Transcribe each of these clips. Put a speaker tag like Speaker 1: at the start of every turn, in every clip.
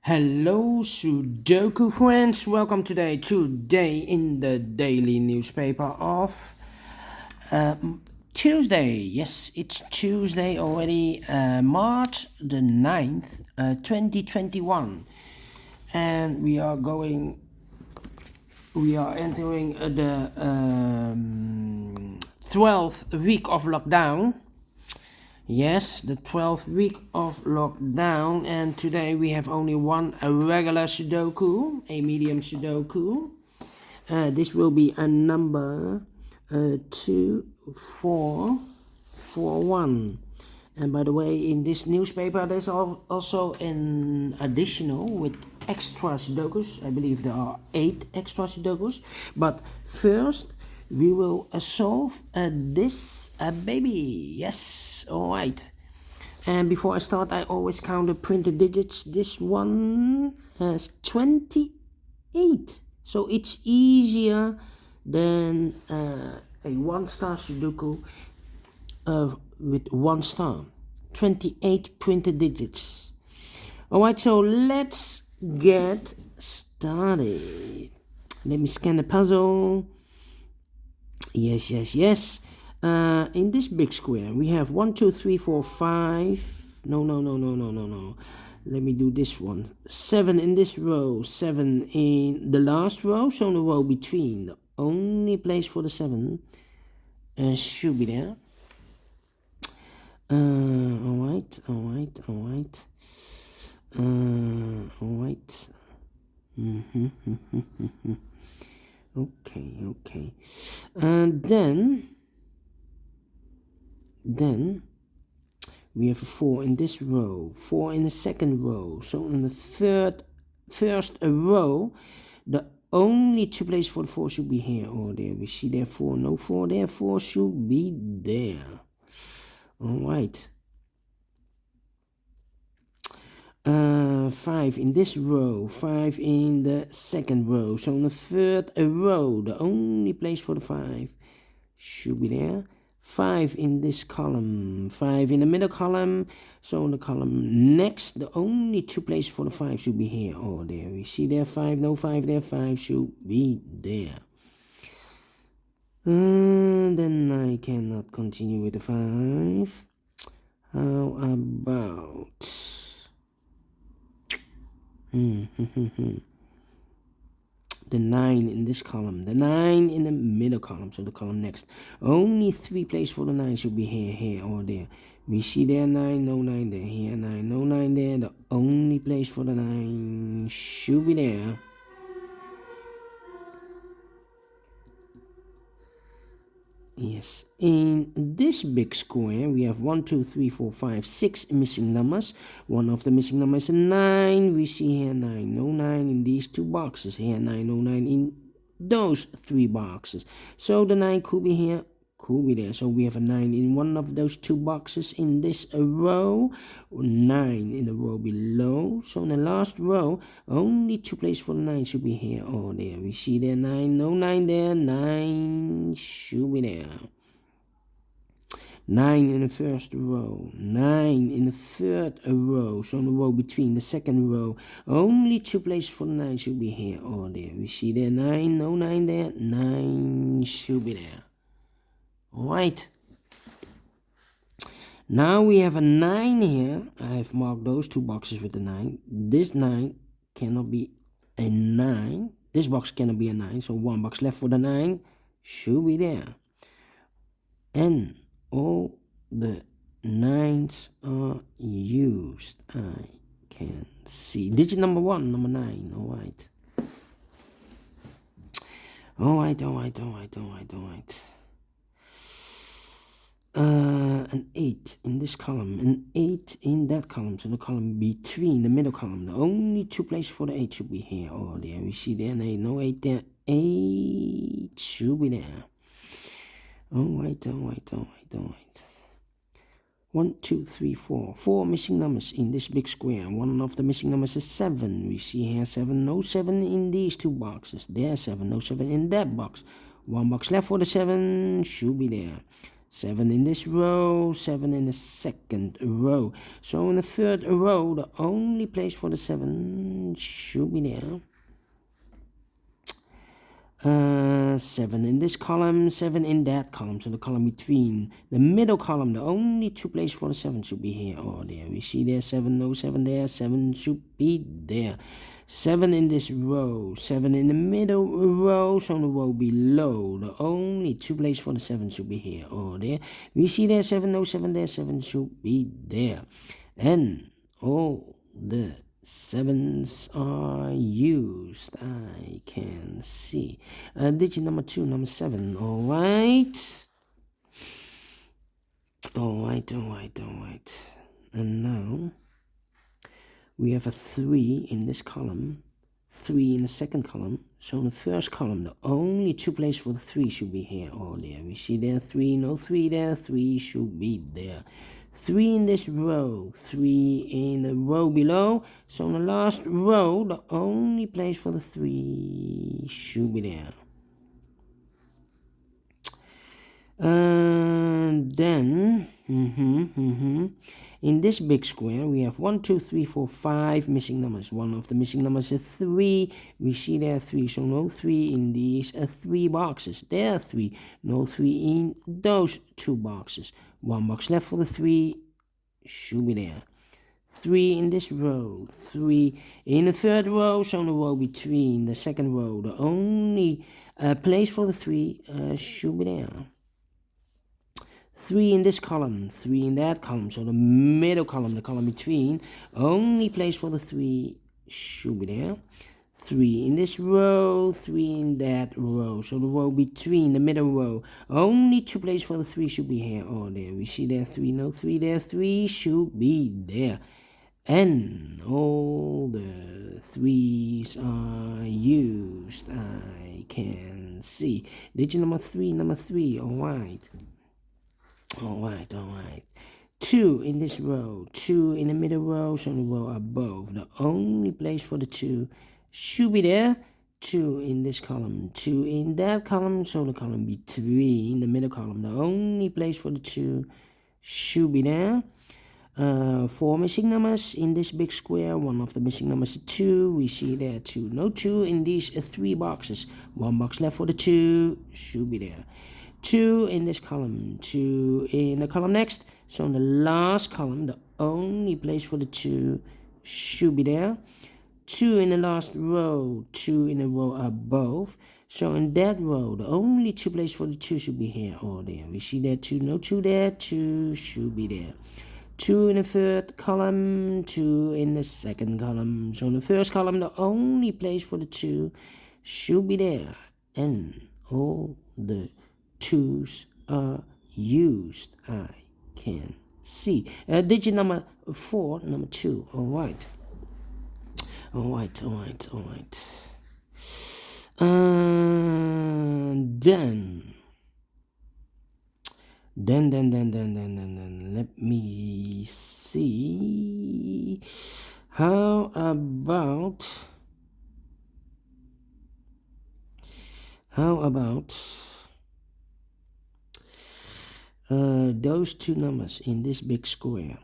Speaker 1: Hello, Sudoku friends. Welcome today in the daily newspaper of Tuesday. Yes, it's Tuesday already, March the 9th, 2021. And we are entering the 12th week of lockdown. Yes, the 12th week of lockdown, and today we have only a regular Sudoku, a medium Sudoku. This will be a number 2441. And by the way, in this newspaper there's also an additional with extra Sudokus. I believe there are 8 extra Sudokus. But first, we will solve this baby. Yes. Alright, and before I start, I always count the printed digits. This one has 28, so it's easier than a 1-star Sudoku with 1 star. 28 printed digits. Alright, so let's get started. Let me scan the puzzle. Yes. In this big square, we have 1, 2, 3, 4, 5. No. Let me do this one. 7 in this row, 7 in the last row, so the row between. The only place for the 7 should be there. Alright. Okay. And then we have a 4 in this row, 4 in the second row. So in the first row, the only 2 places for the 4 should be here or there. We see there 4, no 4 there, 4 should be there. Alright. 5 in this row, 5 in the second row. So in the third row, the only place for the 5 should be there. 5 in this column, 5 in the middle column. So in the column next, the only 2 places for the 5 should be here or there. We see there 5, no 5 there, 5 should be there. Then I cannot continue with the 5. How about the 9 in this column, the 9 in the middle column, so the column next. Only 3 places for the 9 should be here or there. We see there 9, no 9 there, here 9, no 9 there. The only place for the 9 should be there. Yes, in this big square, we have 1, 2, 3, 4, 5, 6 missing numbers. One of the missing numbers is a 9. We see here 9, no 9 in these 2 boxes. Here 9, no 9 in those 3 boxes. So the 9 could be here, could be there. So we have a 9 in one of those 2 boxes in this row, 9 in the row below. So in the last row, only 2 places for the 9 should be here or there. We see there 9, no 9 there, 9 should be there. 9 in the first row, 9 in the third row, so in the row between the second row, only 2 places for the 9 should be here or there. We see there 9, no 9 there, 9 should be there. Alright. Now we have a 9 here. I have marked those 2 boxes with the 9. This 9 cannot be a 9. This box cannot be a 9, so 1 box left for the 9 should be there. And all the 9s are used. I can see. Digit number 1, number 9. Alright. An 8 in this column, an 8 in that column, so the column between the middle column. The only 2 places for the 8 should be here or there. We see there an 8, no 8 there, 8 should be there. Alright. 1, 2, 3, 4. 4 missing numbers in this big square. One of the missing numbers is 7. We see here 7, no 7 in these 2 boxes. There 7, no 7 in that box. 1 box left for the 7 should be there. 7 in this row, 7 in the second row. So in the third row, the only place for the 7 7 should be there. 7 in this column, 7 in that column, so the column between the middle column, the only two places for the 7 should be here or there. We see there 7, no 7 there, 7 should be there. 7 in this row, 7 in the middle row, so the row below, the only two places for the 7 should be here or there. We see there 7, no 7 there, 7 should be there. And all the 7s are used, I can see. Digit number 2, number 7, alright. Alright. And now we have a 3 in this column, 3 in the second column. So in the first column, the only two places for the 3 should be here or there. We see there 3, no 3 there, 3 should be there. 3 in this row, 3 in the row below. So in the last row, the only place for the 3 should be there. And then in this big square we have 1, 2, 3, 4, 5 missing numbers. One of the missing numbers is 3. We see there 3, so no 3 in these 3 boxes. There are 3, no 3 in those 2 boxes. 1 box left for the 3 should be there. 3 in this row, 3 in the third row, so in the row between the second row, the only place for the 3 should be there. 3 in this column, 3 in that column, so the middle column, the column between, only place for the 3 should be there. 3 in this row, 3 in that row, so the row between the middle row, only two places for the 3 should be here or there. We see there 3, no 3 there, 3 should be there. And all the 3s are used, I can see. Digit number 3, alright. Alright. 2 in this row, 2 in the middle row, so the row above. The only place for the 2 should be there. 2 in this column, 2 in that column, so the column between the middle column. The only place for the 2 should be there. 4 missing numbers in this big square. One of the missing numbers is 2. We see there 2. No 2 in these 3 boxes. 1 box left for the 2 should be there. 2 in this column, 2 in the column next. So in the last column, the only place for the 2 should be there. 2 in the last row, 2 in the row above. So in that row, the only two places for the 2 should be here or there. We see there 2, no 2 there, 2 should be there. 2 in the third column, 2 in the second column. So in the first column, the only place for the 2 should be there. And all the 2s are used, I can see. Digit number 4, number 2, alright. Then let me see. How about those two numbers in this big square?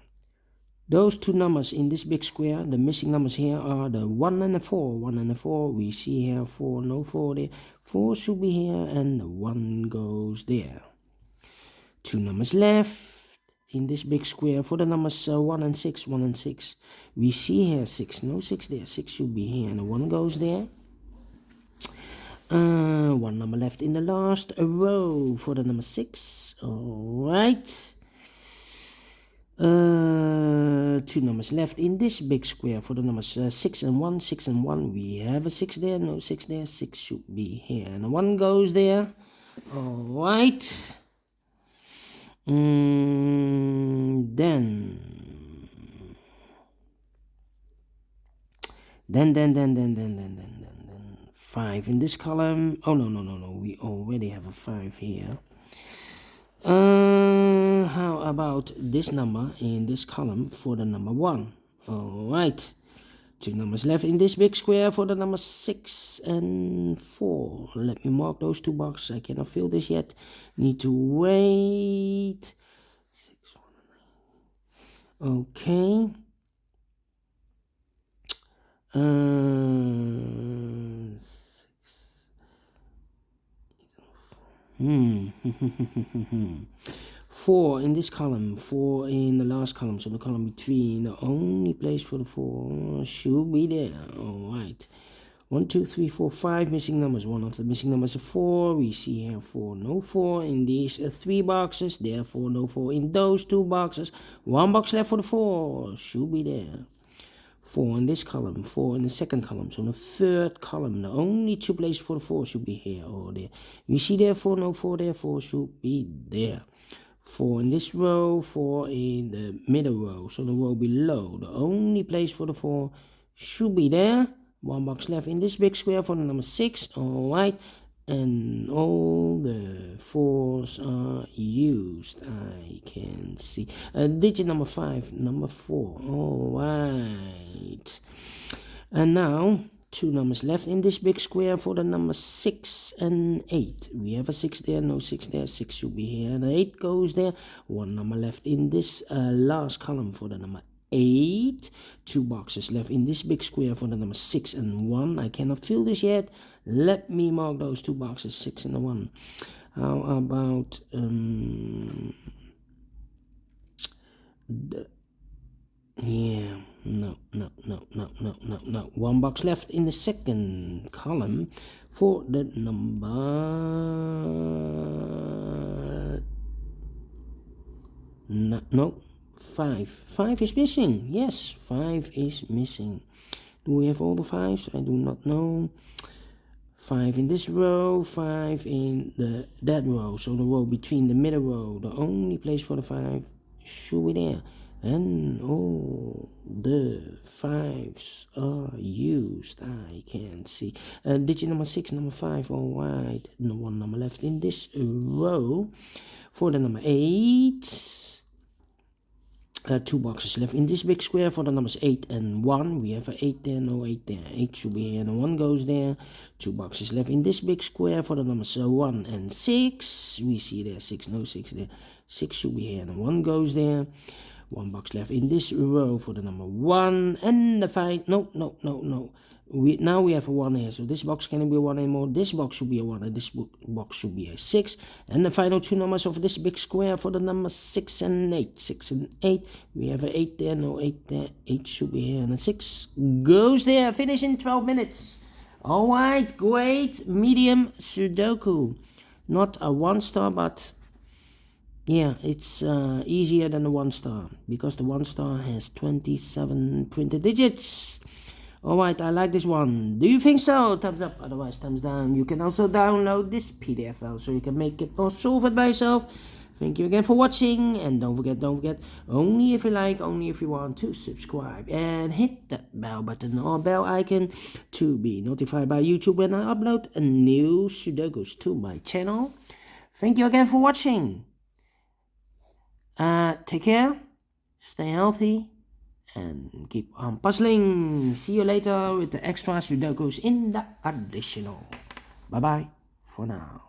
Speaker 1: Those two numbers in this big square, the missing numbers here are the 1 and the 4. 1 and the 4, we see here 4, no 4 there. 4 should be here and the 1 goes there. 2 numbers left in this big square for the numbers 1 and 6, 1 and 6. We see here 6, no 6 there. 6 should be here and the 1 goes there. 1 number left in the last row for the number 6. Alright. 2 numbers left in this big square for the numbers 6 and 1, 6 and 1. We have a 6 there, no 6 there. 6 should be here and the 1 goes there. Alright. Then 5 in this column. Oh no, we already have a 5 here. How about this number in this column for the number 1? Alright. 2 numbers left in this big square for the number 6 and 4. Let me mark those 2 boxes. I cannot fill this yet. Need to wait. 6, 1, 9. Okay. 4 in this column, 4 in the last column, so the column between. The only place for the 4 should be there. Alright. 1, 2, 3, 4, 5 missing numbers. One of the missing numbers is 4. We see here 4, no 4 in these 3 boxes. Therefore, no 4 in those 2 boxes. 1 box left for the 4. Should be there. 4 in this column, 4 in the second column. So in the third column, the only 2 places for the 4 should be here or there. You see therefore, no 4 therefore should be there. 4 in this row, 4 in the middle row. So the row below, the only place for the 4 should be there. 1 box left in this big square for the number 6. Alright. And all the 4s are used. I can see. Digit number 5, number 4. Alright. And now 2 numbers left in this big square for the number 6 and 8. We have a 6 there, no 6 there. 6 should be here. And 8 goes there. 1 number left in this last column for the number 8. 2 boxes left in this big square for the number 6 and 1. I cannot fill this yet. Let me mark those 2 boxes, 6 and 1. How about no. 1 box left in the second column for the number 5. 5 is missing. Yes, 5 is missing. Do we have all the 5s? I do not know. 5 in this row, 5 in that row. So the row between the middle row, the only place for the 5 should be there. And all the 5s are used. I can see. Digit number 6, number 5. Alright. No 1 number left in this row for the number 8. 2 boxes left in this big square for the numbers 8 and 1. We have an 8 there, no 8 there. 8 should be here and 1 goes there. 2 boxes left in this big square for the numbers 1 and 6. We see there 6, no 6 there. 6 should be here and 1 goes there. 1 box left in this row for the number 1 and the 5. No. Now we have a 1 here, so this box can be a 1 anymore. This box should be a 1 and this box should be a 6. And the final 2 numbers of this big square for the number 6 and 8. 6 and 8. We have an 8 there, no 8 there. 8 should be here and a 6 goes there. Finish in 12 minutes. Alright, great medium Sudoku. Not a 1 star, but yeah, it's easier than the 1 star because the 1 star has 27 printed digits. Alright, I like this one. Do you think so? Thumbs up, otherwise thumbs down. You can also download this PDF file so you can make it or solve it by yourself. Thank you again for watching, and don't forget, only if you like, only if you want to subscribe and hit that bell button or bell icon to be notified by YouTube when I upload a new Sudokus to my channel. Thank you again for watching. Take care, stay healthy, and keep on puzzling. See you later with the extra Sudokus in the additional. Bye bye for now.